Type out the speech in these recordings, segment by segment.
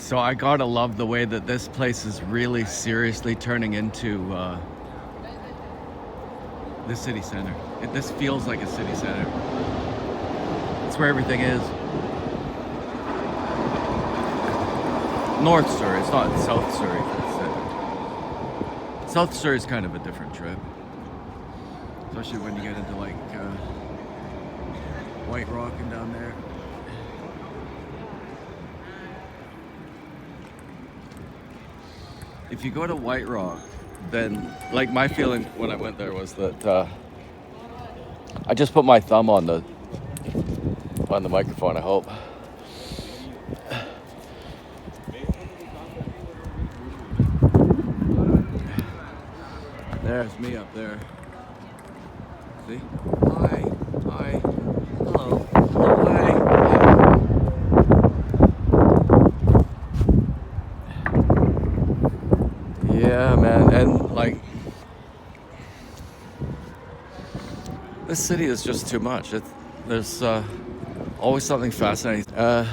So I gotta love the way that this place is really seriously turning into the city center. This feels like a city center. It's where everything is. North Surrey, it's not South Surrey. South Surrey is kind of a different trip. Especially when you get into like White Rock and down there. If you go to White Rock, then like my feeling when I went there was that I just put my thumb on the microphone, I hope. There's me up there. See? Hi. Hi. Hello. Hello. Hi. Yeah, man. And like, this city is just too much. There's always something fascinating. I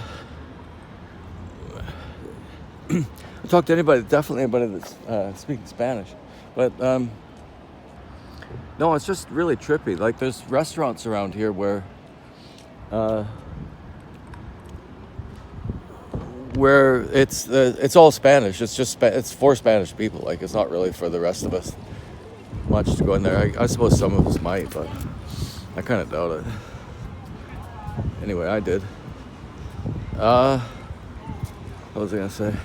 talk to definitely anybody that's speaking Spanish. But no, it's just really trippy. Like there's restaurants around here where it's all Spanish. It's just it's for Spanish people. Like it's not really for the rest of us much to go in there. I suppose some of us might, but I kind of doubt it. Anyway, I did. What was I gonna say?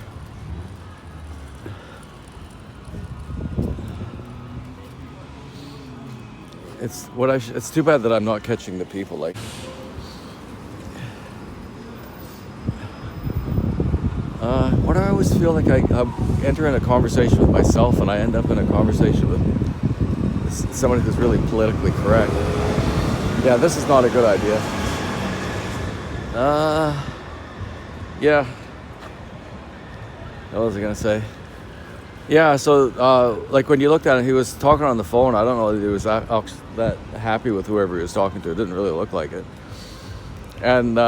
It's too bad that I'm not catching the people. Like, what do I always feel like I enter in a conversation with myself and I end up in a conversation with somebody who's really politically correct. Yeah, this is not a good idea. Yeah. What was I gonna say? Yeah, so like when you looked at him, he was talking on the phone. I don't know if he was that happy with whoever he was talking to. It didn't really look like it. And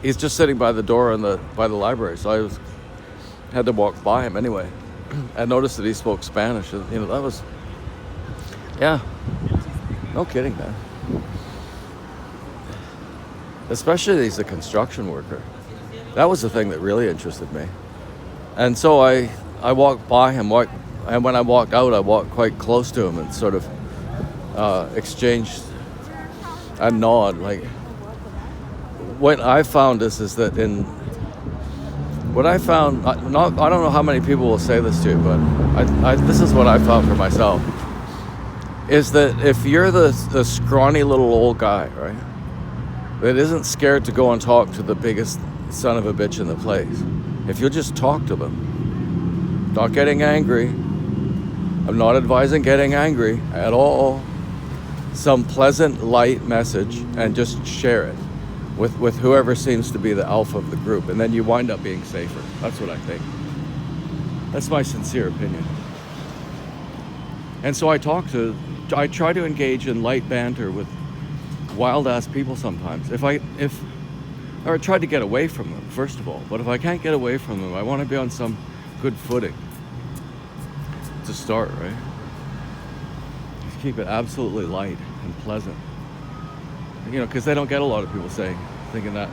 he's just sitting by the door by the library. So I had to walk by him anyway. I noticed that he spoke Spanish. And, that was, yeah, no kidding, man. Especially that he's a construction worker. That was the thing that really interested me. And so I walked by him, and when I walked out, I walked quite close to him and sort of exchanged a nod. Like, what I found is that I don't know how many people will say this to you, but this is what I found for myself, is that if you're the scrawny little old guy, right, that isn't scared to go and talk to the biggest son of a bitch in the place, if you'll just talk to them, not getting angry. I'm not advising getting angry at all. Some pleasant, light message, and just share it with whoever seems to be the alpha of the group, and then you wind up being safer. That's what I think. That's my sincere opinion. And so I try to engage in light banter with wild ass people sometimes. Or I try to get away from them, first of all. But if I can't get away from them, I want to be on some good footing to start, right? Just keep it absolutely light and pleasant. Because they don't get a lot of people thinking that,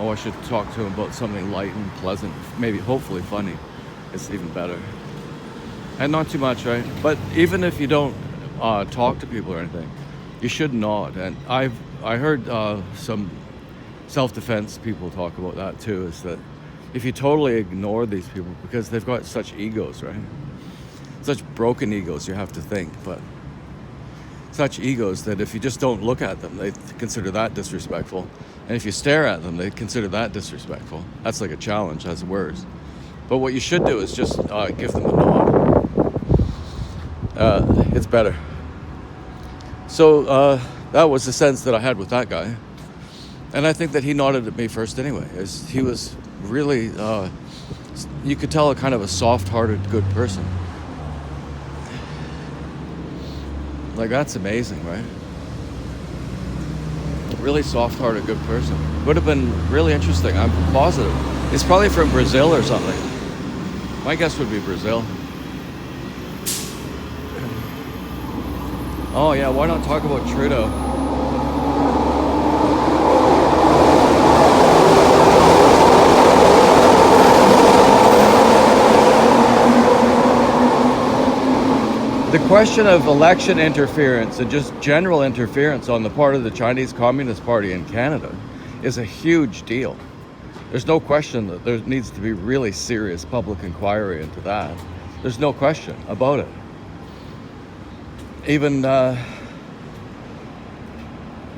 I should talk to them about something light and pleasant, maybe hopefully funny. It's even better. And not too much, right? But even if you don't talk to people or anything, you should nod. And I heard some self-defense people talk about that too, is that if you totally ignore these people, because they've got such egos, right? Such broken egos, you have to think, but such egos that if you just don't look at them, they consider that disrespectful. And if you stare at them, they consider that disrespectful. That's like a challenge, that's worse. But what you should do is just give them a nod. It's better. So that was the sense that I had with that guy. And I think that he nodded at me first anyway. He was really, you could tell, a kind of a soft-hearted, good person. Like, that's amazing, right? Really soft-hearted, good person. Would have been really interesting. I'm positive. He's probably from Brazil or something. My guess would be Brazil. Oh yeah, why not talk about Trudeau? The question of election interference and just general interference on the part of the Chinese Communist Party in Canada is a huge deal. There's no question that there needs to be really serious public inquiry into that. There's no question about it. Even,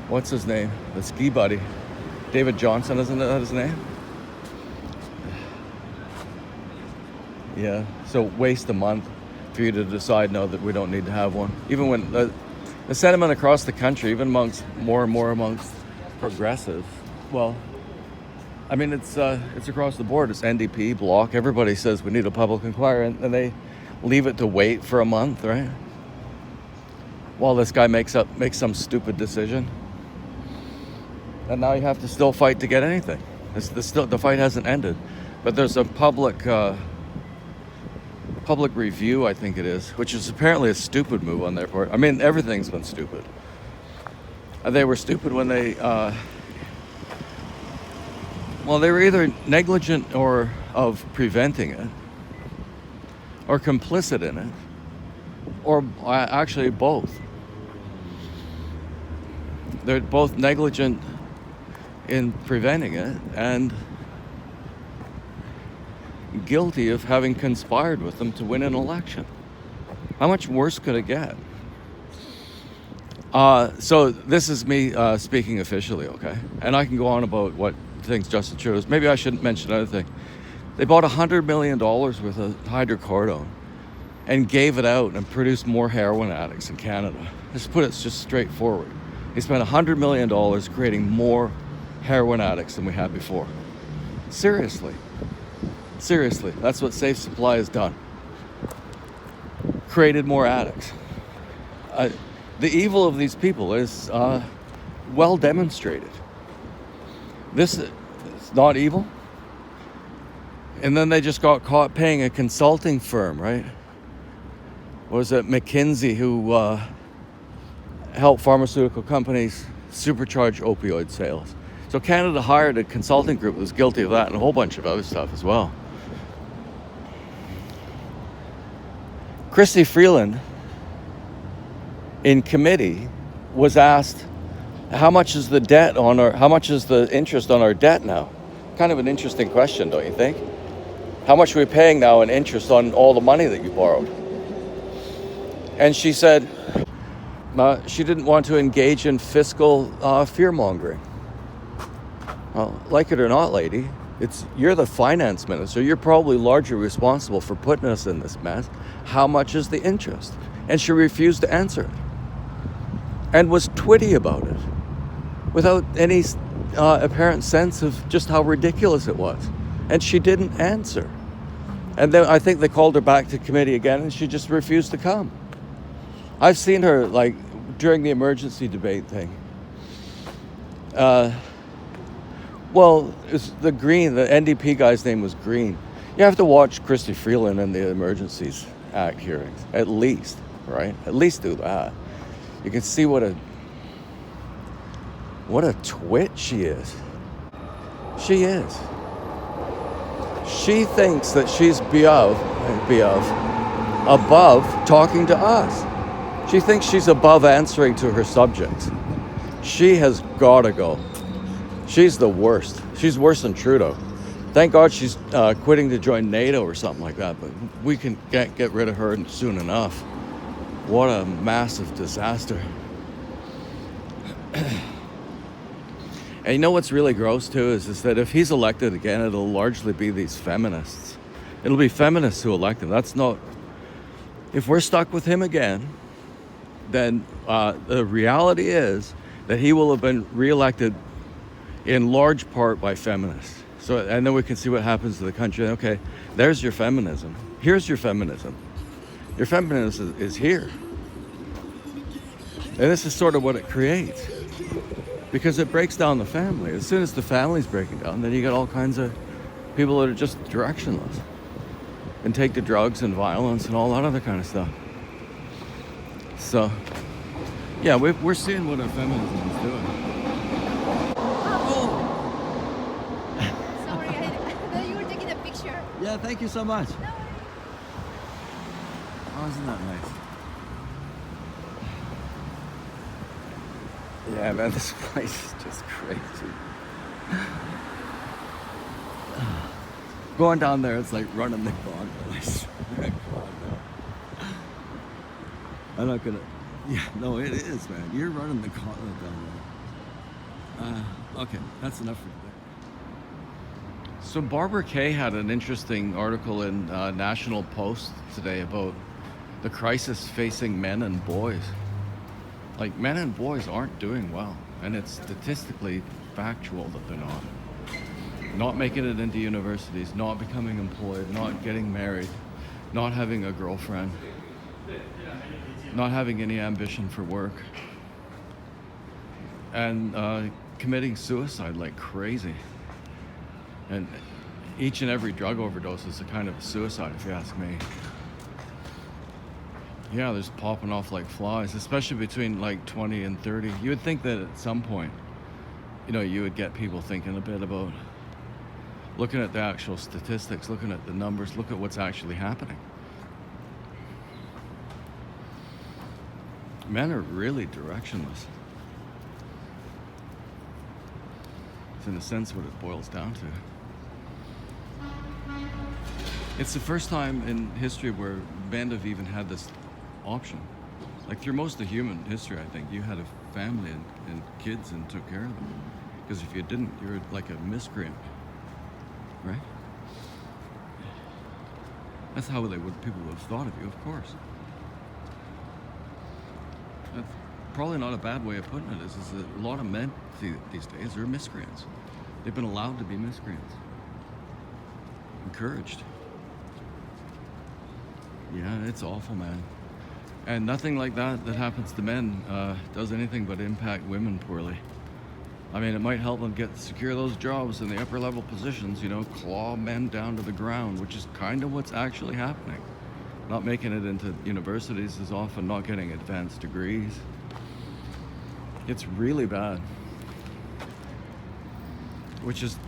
what's his name? The ski buddy. David Johnson, isn't that his name? Yeah, so waste a month for you to decide, no, that we don't need to have one. Even when the sentiment across the country, even amongst more and more amongst progressives, well, I mean, it's across the board. It's NDP, Bloc. Everybody says we need a public inquiry, and they leave it to wait for a month, right? While this guy makes some stupid decision, and now you have to still fight to get anything. The fight hasn't ended, but there's a public review, I think it is, which is apparently a stupid move on their part. I mean, everything's been stupid. They were stupid when they were either negligent or of preventing it, or complicit in it, or actually both. They're both negligent in preventing it and guilty of having conspired with them to win an election. How much worse could it get? So this is me speaking officially, okay? And I can go on about what things Justin Trudeau's. Maybe I shouldn't mention another thing. They bought $100 million worth of hydrocodone and gave it out and produced more heroin addicts in Canada. Let's put it just straightforward. He spent $100 million creating more heroin addicts than we had before. Seriously, that's what Safe Supply has done. Created more addicts. The evil of these people is well demonstrated. This is not evil. And then they just got caught paying a consulting firm, right? What was it, McKinsey, who helped pharmaceutical companies supercharge opioid sales. So Canada hired a consulting group that was guilty of that and a whole bunch of other stuff as well. Christy Freeland, in committee, was asked, how much is the interest on our debt now? Kind of an interesting question, don't you think? How much are we paying now in interest on all the money that you borrowed? And she said she didn't want to engage in fiscal fear-mongering. Well, like it or not, lady, you're the finance minister. You're probably largely responsible for putting us in this mess. How much is the interest? And she refused to answer it. And was twitty about it, without any apparent sense of just how ridiculous it was. And she didn't answer. And then I think they called her back to committee again, and she just refused to come. I've seen her, like, during the emergency debate thing. It's the NDP guy's name was Green. You have to watch Christy Freeland in the Emergencies Act hearings, at least, right? At least do that. You can see what a twit she is. She is. She thinks that she's above talking to us. She thinks she's above answering to her subjects. She has got to go. She's the worst. She's worse than Trudeau. Thank God she's quitting to join NATO or something like that, but we can get rid of her soon enough. What a massive disaster. And you know what's really gross too is that if he's elected again, it'll largely be these feminists. It'll be feminists who elect him. That's not... If we're stuck with him again, then the reality is that he will have been reelected in large part by feminists. So, and then we can see what happens to the country. Okay, there's your feminism. Here's your feminism. Your feminism is here. And this is sort of what it creates. Because it breaks down the family. As soon as the family's breaking down, then you get all kinds of People that are just directionless and take to drugs and violence and all that other kind of stuff. So, yeah, we're seeing what our feminism is doing. Oh, Sorry, I thought you were taking a picture. yeah, thank you so much. No worries. Oh, isn't that nice? Yeah, man, this place is just crazy. Going down there, it's like running the gauntlet. I swear to God, no. I'm not gonna. Yeah, no, it is, man. You're running the gauntlet down there. Okay, that's enough for today. So Barbara Kay had an interesting article in National Post today about the crisis facing men and boys. Like, men and boys aren't doing well, and it's statistically factual that they're not. Not making it into universities, not becoming employed, not getting married, not having a girlfriend, not having any ambition for work, and committing suicide like crazy. And each and every drug overdose is a kind of a suicide, if you ask me. Yeah, there's popping off like flies, especially between like 20 and 30. You would think that at some point, you would get people thinking a bit about looking at the actual statistics, looking at the numbers, look at what's actually happening. Men are really directionless. It's in a sense what it boils down to. It's the first time in history where men have even had this option. Like through most of human history, I think, you had a family and kids and took care of them. Because if you didn't, you were like a miscreant, right? That's how people would have thought of you, of course. That's probably not a bad way of putting it. Is that a lot of men these days are miscreants. They've been allowed to be miscreants. Encouraged. Yeah, it's awful, man. And nothing like that happens to men does anything but impact women poorly. I mean, it might help them secure those jobs in the upper level positions, claw men down to the ground, which is kind of what's actually happening. Not making it into universities as often, not getting advanced degrees. It's really bad. Which is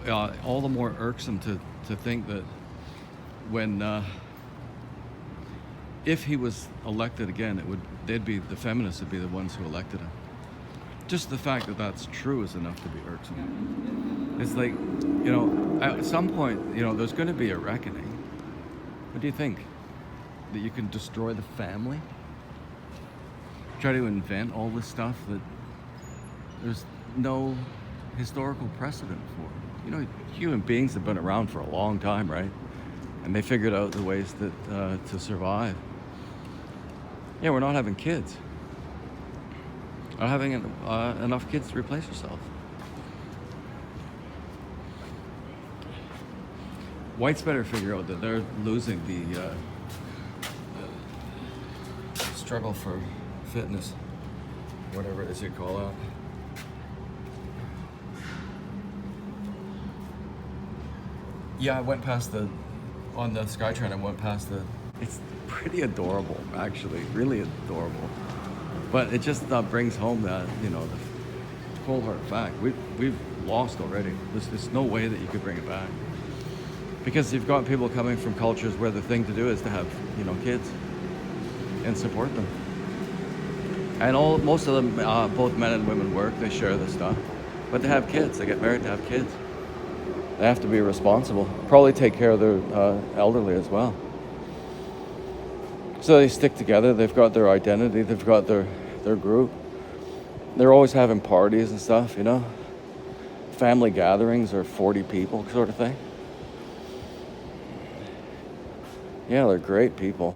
all the more irksome to think that when if he was elected again, the feminists would be the ones who elected him. Just the fact that that's true is enough to be irksome. It's like, at some point, there's going to be a reckoning. What do you think? That you can destroy the family? Try to invent all this stuff that there's no historical precedent for. Human beings have been around for a long time, right? And they figured out the ways that to survive. Yeah, we're not having kids. Not having enough kids to replace yourself. Whites better figure out that they're losing the struggle for fitness, whatever it is you call that. Yeah, I went past on the SkyTrain, I went past it's pretty adorable, actually, really adorable. But it just brings home that, the cold hard fact. We've lost already. There's no way that you could bring it back. Because you've got people coming from cultures where the thing to do is to have, kids and support them. And most of them, both men and women work, they share this stuff. But they have kids, they get married to have kids. They have to be responsible. Probably take care of their elderly as well. So they stick together, they've got their identity, they've got their group. They're always having parties and stuff, family gatherings or 40 people sort of thing. Yeah, they're great people.